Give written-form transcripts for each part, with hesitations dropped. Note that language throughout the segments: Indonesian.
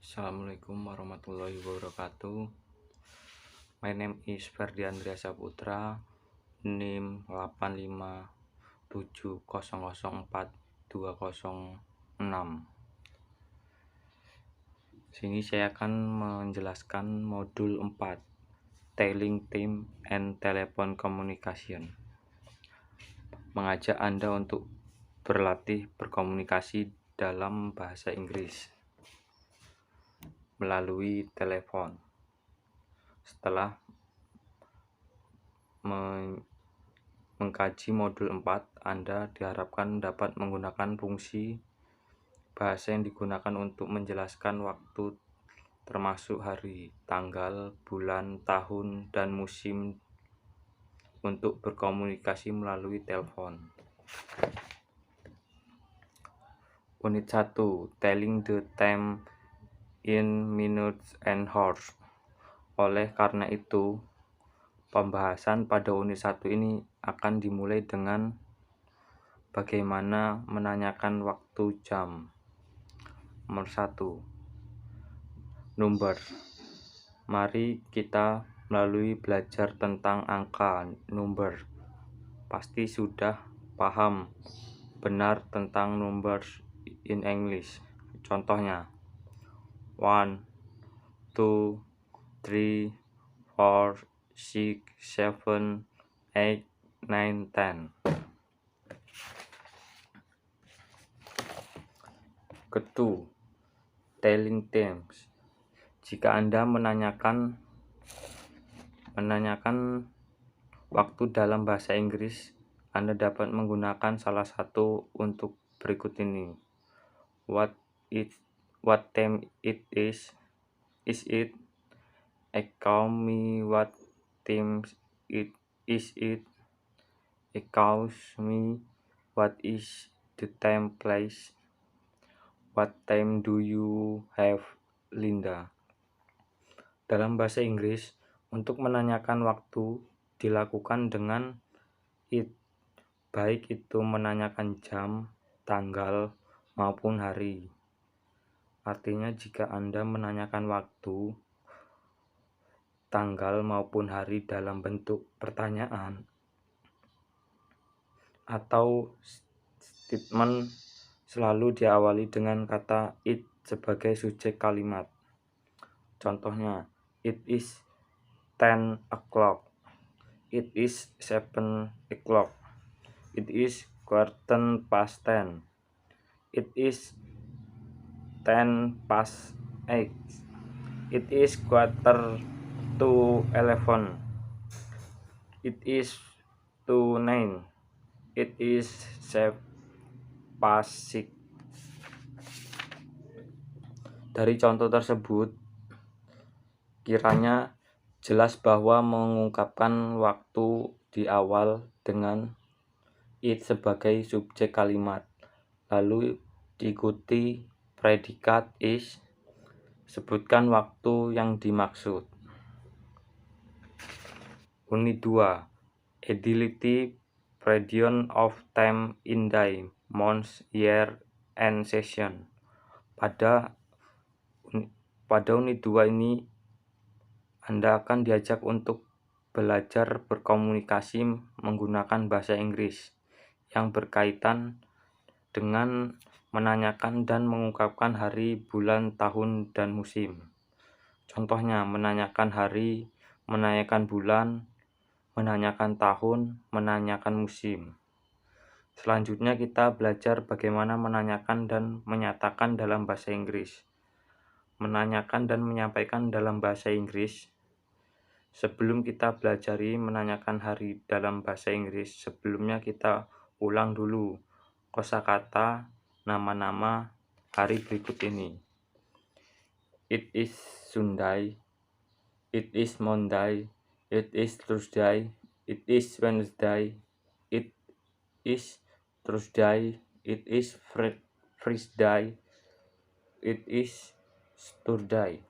Assalamualaikum warahmatullahi wabarakatuh. My name is Ferdian Andrea Saputra, NIM 857004206. Sini saya akan menjelaskan modul 4, Telling Team and Telephone Communication. Mengajak Anda untuk berlatih berkomunikasi dalam bahasa Inggris melalui telepon. Setelah mengkaji modul 4, Anda diharapkan dapat menggunakan fungsi bahasa yang digunakan untuk menjelaskan waktu termasuk hari, tanggal, bulan, tahun, dan musim untuk berkomunikasi melalui telepon. Unit 1, Telling the time in minutes and hours. Oleh karena itu, pembahasan pada unit 1 ini akan dimulai dengan bagaimana menanyakan waktu jam. Nomor 1. Number. Mari kita melalui belajar tentang angka number. Pasti sudah paham benar tentang numbers in English. Contohnya 1, 2, 3, 4, 6, 7, 8, 9, 10. Kedua, telling themes. Jika Anda menanyakan waktu dalam bahasa Inggris, Anda dapat menggunakan salah satu untuk berikut ini. What time it is? Is it? Call me what time it is it? Calls me what is the time place? What time do you have, Linda? Dalam bahasa Inggris, untuk menanyakan waktu dilakukan dengan it, baik itu menanyakan jam, tanggal, maupun hari. Artinya jika Anda menanyakan waktu, tanggal, maupun hari dalam bentuk pertanyaan atau statement, selalu diawali dengan kata it sebagai subjek kalimat. Contohnya, it is 10 o'clock. It is 7 o'clock. It is 10:15. It is 10:08. It is 11:45. It is 9. It is 6:15. Dari contoh tersebut, kiranya jelas bahwa mengungkapkan waktu di awal dengan it sebagai subjek kalimat, lalu diikuti predikat is, sebutkan waktu yang dimaksud. Unit 2, Ability Prediction of Time in Day, Month, Year, and Season. Pada unit 2 ini, Anda akan diajak untuk belajar berkomunikasi menggunakan bahasa Inggris yang berkaitan dengan menanyakan dan mengungkapkan hari, bulan, tahun, dan musim. Contohnya, menanyakan hari, menanyakan bulan, menanyakan tahun, menanyakan musim. Selanjutnya kita belajar bagaimana menanyakan dan menyatakan dalam bahasa Inggris. Menanyakan dan menyampaikan dalam bahasa Inggris. Sebelum kita belajari menanyakan hari dalam bahasa Inggris, sebelumnya kita ulang dulu kosakata, nama-nama hari berikut ini. It is Sunday. It is Monday. It is Tuesday. It is Wednesday. It is Thursday. It is Friday. It is Saturday.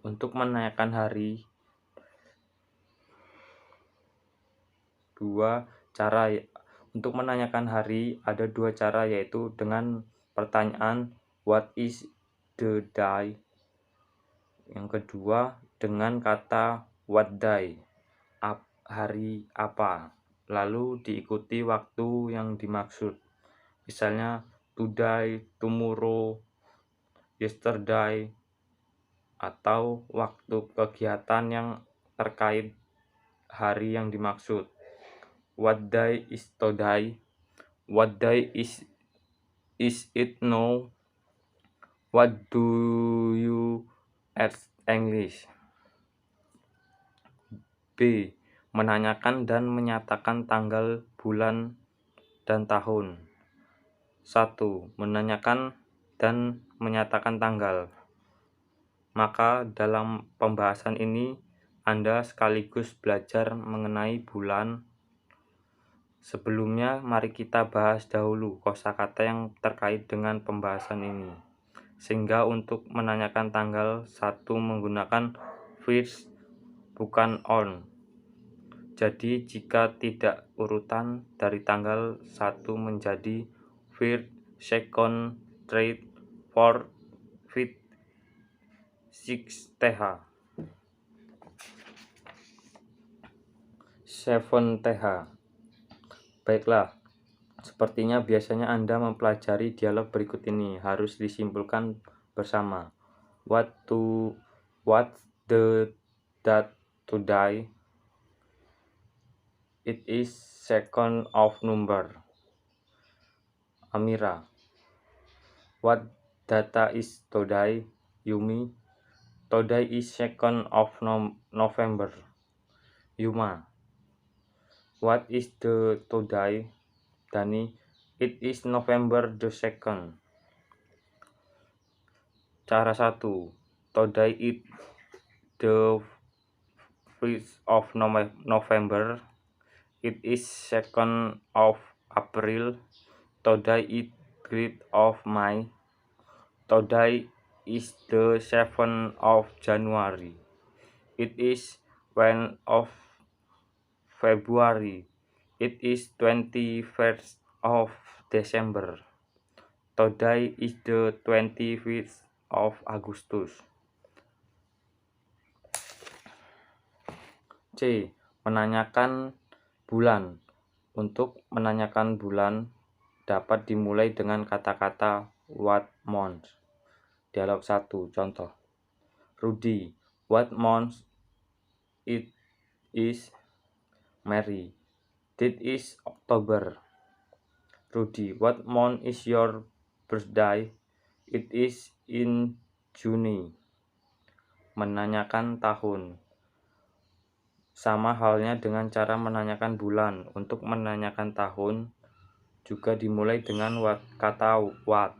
Untuk menanyakan hari, Untuk menanyakan hari ada dua cara, yaitu dengan pertanyaan what is the day. Yang kedua dengan kata what day, hari apa, lalu diikuti waktu yang dimaksud. Misalnya today, tomorrow, yesterday, atau waktu kegiatan yang terkait hari yang dimaksud. What day is today? What day is it now? What do you at English? B. Menanyakan dan menyatakan tanggal, bulan, dan tahun. 1. Menanyakan dan menyatakan tanggal. Maka dalam pembahasan ini Anda sekaligus belajar mengenai bulan. Sebelumnya mari kita bahas dahulu kosakata yang terkait dengan pembahasan ini. Sehingga untuk menanyakan tanggal 1 menggunakan first bukan on. Jadi jika tidak urutan dari tanggal 1 menjadi first, second, third, fourth, fifth, sixth, th. 7 th. Baiklah, sepertinya biasanya Anda mempelajari dialog berikut ini, harus disimpulkan bersama. What the date today? It is 2nd of November. Amira. What data is today? Yumi. Today is 2nd of November. Yuma. What is the today? Dani. It is November the 2nd. Cara 1. Today is the 5th of November. It is 2nd of April. Today is 3rd of May. Today is the 7th of January. It is 1 of February. It is 21st of December. Today is the 25th of Agustus. C. Menanyakan bulan. Untuk menanyakan bulan dapat dimulai dengan kata-kata what month. Dialog 1. Contoh. Rudy. What month it is? Mary. It is October. Rudy. What month is your birthday? It is in June. Menanyakan tahun. Sama halnya dengan cara menanyakan bulan. Untuk menanyakan tahun juga dimulai dengan kata what,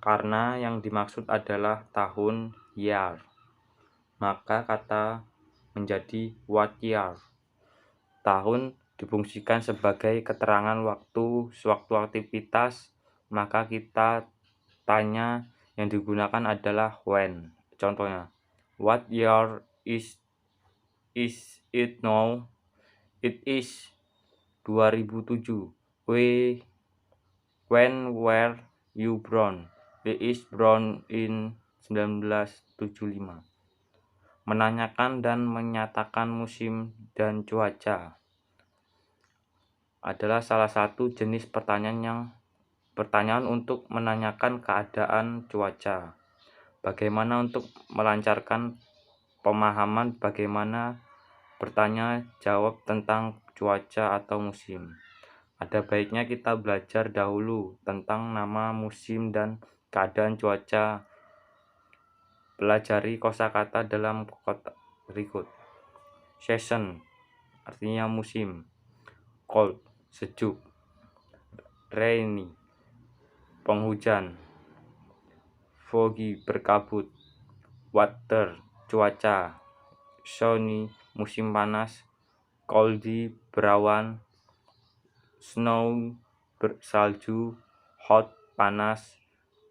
karena yang dimaksud adalah tahun, year. Maka kata menjadi what year. Tahun difungsikan sebagai keterangan waktu sewaktu aktivitas, maka kita tanya yang digunakan adalah when. Contohnya, what year is it now? It is 2007. When were you born? He is born in 1975. Menanyakan dan menyatakan musim dan cuaca adalah salah satu jenis pertanyaan untuk menanyakan keadaan cuaca. Bagaimana untuk melancarkan pemahaman bagaimana bertanya jawab tentang cuaca atau musim? Ada baiknya kita belajar dahulu tentang nama musim dan keadaan cuaca. Pelajari kosakata dalam kotak berikut. Season artinya musim. Cold, sejuk. Rainy, penghujan. Foggy, berkabut. Water, cuaca. Sunny, musim panas. Coldy, berawan. Snow, salju. Hot, panas.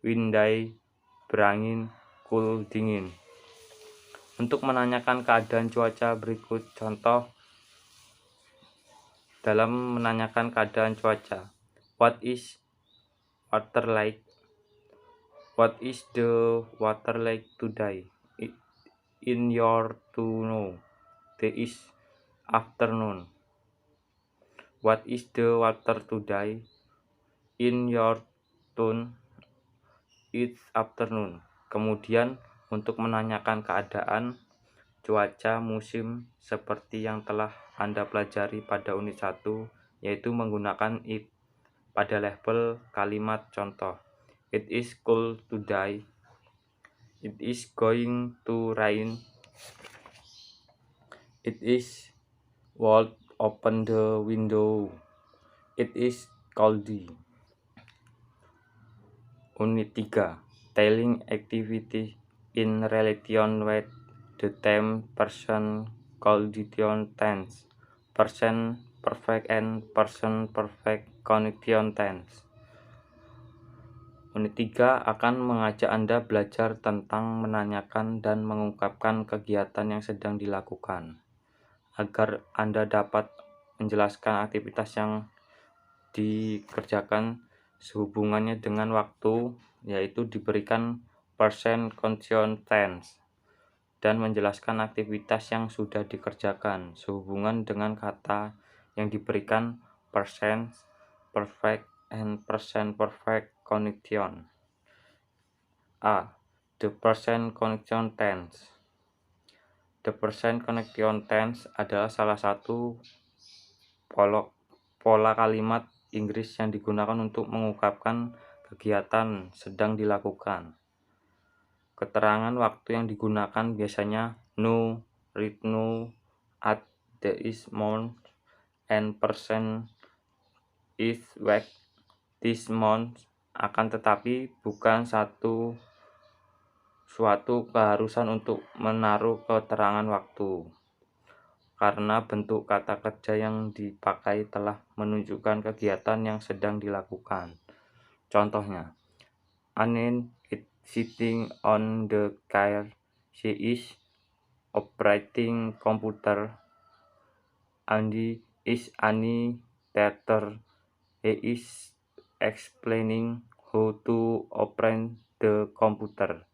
Windy, berangin. Cool, dingin. Untuk menanyakan keadaan cuaca berikut contoh dalam menanyakan keadaan cuaca. What is water like? What is the water like today? In your to know. There is afternoon. What is the water today? In your tone, it's afternoon. Kemudian untuk menanyakan keadaan cuaca musim seperti yang telah Anda pelajari pada unit 1, yaitu menggunakan it pada level kalimat contoh. It is cold today. It is going to rain. It is cold. Open the window. It is coldy. Unit 3. Telling activity in relation with the time, person, condition, tense. Person perfect and person perfect condition tense. Unit 3 akan mengajak Anda belajar tentang menanyakan dan mengungkapkan kegiatan yang sedang dilakukan, agar Anda dapat menjelaskan aktivitas yang dikerjakan sehubungannya dengan waktu, yaitu diberikan present continuous tense, dan menjelaskan aktivitas yang sudah dikerjakan sehubungan dengan kata yang diberikan present perfect and present perfect condition. A. The present continuous tense. The present continuous tense adalah salah satu pola kalimat Inggris yang digunakan untuk mengungkapkan kegiatan sedang dilakukan. Keterangan waktu yang digunakan biasanya no, right now, at this month, and person is week this month. Akan tetapi bukan suatu keharusan untuk menaruh keterangan waktu, karena bentuk kata kerja yang dipakai telah menunjukkan kegiatan yang sedang dilakukan. Contohnya, Anne is sitting on the chair. She is operating computer. Andy is an teacher. He is explaining how to operate the computer.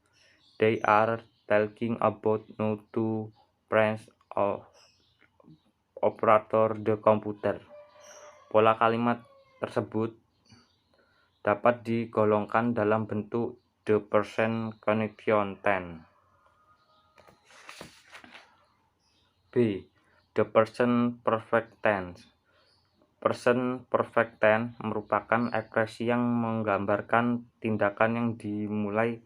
They are talking about how to press or operator the computer. Pola kalimat tersebut dapat digolongkan dalam bentuk the present continuous tense. B. The present perfect tense. Present perfect tense merupakan ekspresi yang menggambarkan tindakan yang dimulai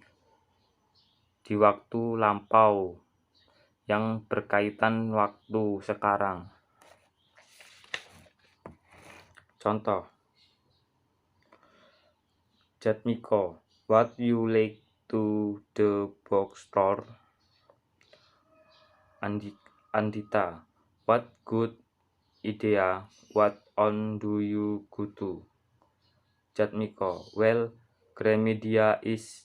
di waktu lampau yang berkaitan waktu sekarang. Contoh, Jatmiko, what you like to the bookstore? Andita, what good idea, what on do you go to? Jatmiko, well, Gramedia is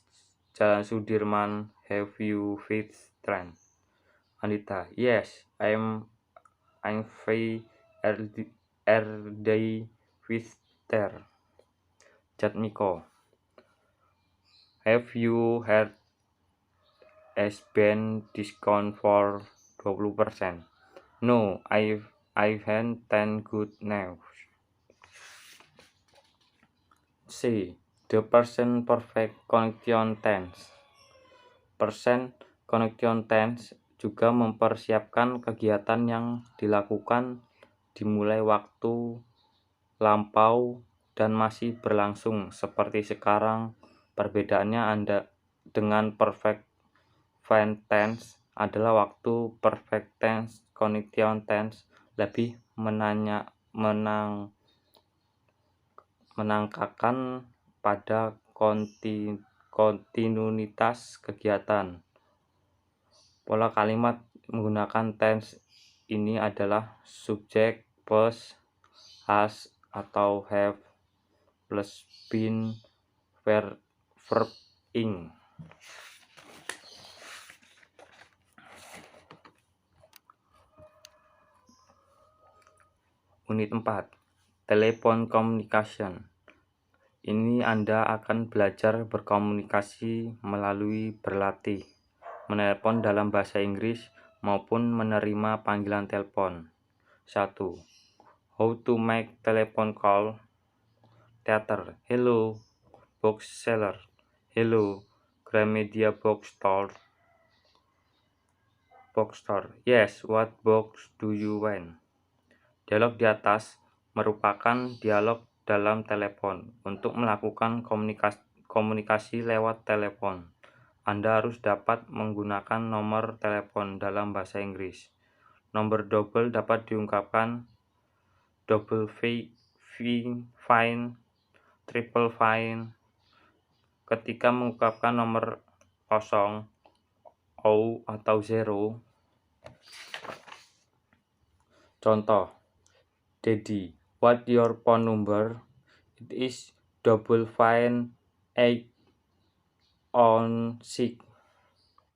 Jalan Sudirman, have you fixed train? Andita, yes, I'm free day with there. Jatmiko, have you had S-Band discount for 20%? No, I've had 10 good news. C. The present perfect continuous tense. Present continuous tense juga mempersiapkan kegiatan yang dilakukan dimulai waktu lampau dan masih berlangsung seperti sekarang. Perbedaannya dengan perfect tense adalah waktu perfect tense continuous tense lebih menangkakan pada kontinuitas kegiatan. Pola kalimat menggunakan tense ini adalah subjek plus has atau have plus been verb ing. Unit 4. Telepon communication. Ini Anda akan belajar berkomunikasi melalui berlatih, menelpon dalam bahasa Inggris maupun menerima panggilan telepon. 1. How to make telephone call. Theater. Hello. Bookseller. Hello. Gramedia bookstore. Yes, what box do you want? Dialog di atas merupakan dialog dalam telepon. Untuk melakukan komunikasi lewat telepon, Anda harus dapat menggunakan nomor telepon dalam bahasa Inggris. Nomor double dapat diungkapkan double fine, triple fine. Ketika mengungkapkan nomor 0, O atau 0. Contoh, Daddy, what your phone number? It is double fine 8 on 6.